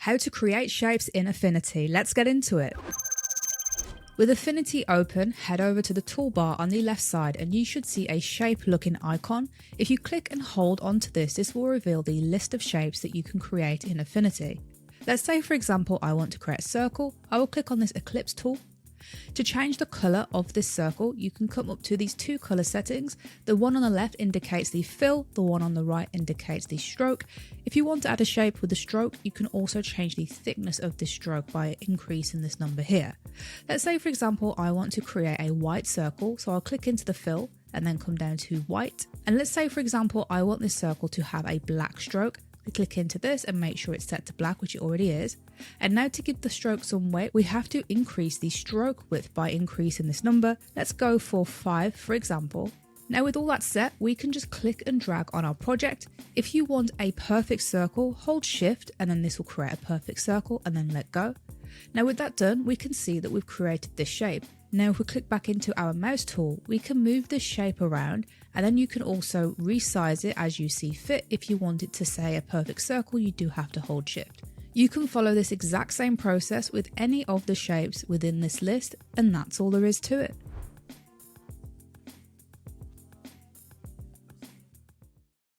How to create shapes in Affinity. Let's get into it. With Affinity open, head over to the toolbar on the left side and you should see a shape looking icon. If you click and hold onto this will reveal the list of shapes that you can create in Affinity. Let's say for example I want to create a circle. I will click on this ellipse tool. To change the colour of this circle, you can come up to these two colour settings. The one on the left indicates the fill, the one on the right indicates the stroke. If you want to add a shape with the stroke, you can also change the thickness of this stroke by increasing this number here. Let's say for example I want to create a white circle, so I'll click into the fill and then come down to white. And let's say for example I want this circle to have a black stroke. We click into this and make sure it's set to black, which it already is. And now to give the stroke some weight, we have to increase the stroke width by increasing this number. Let's go for 5 for example. Now with all that set, we can just click and drag on our project. If you want a perfect circle, hold shift and then this will create a perfect circle and then let go. Now with that done, we can see that we've created this shape. Now if we click back into our mouse tool, we can move this shape around and then you can also resize it as you see fit. If you want it to say a perfect circle, you do have to hold shift. You can follow this exact same process with any of the shapes within this list, and that's all there is to it.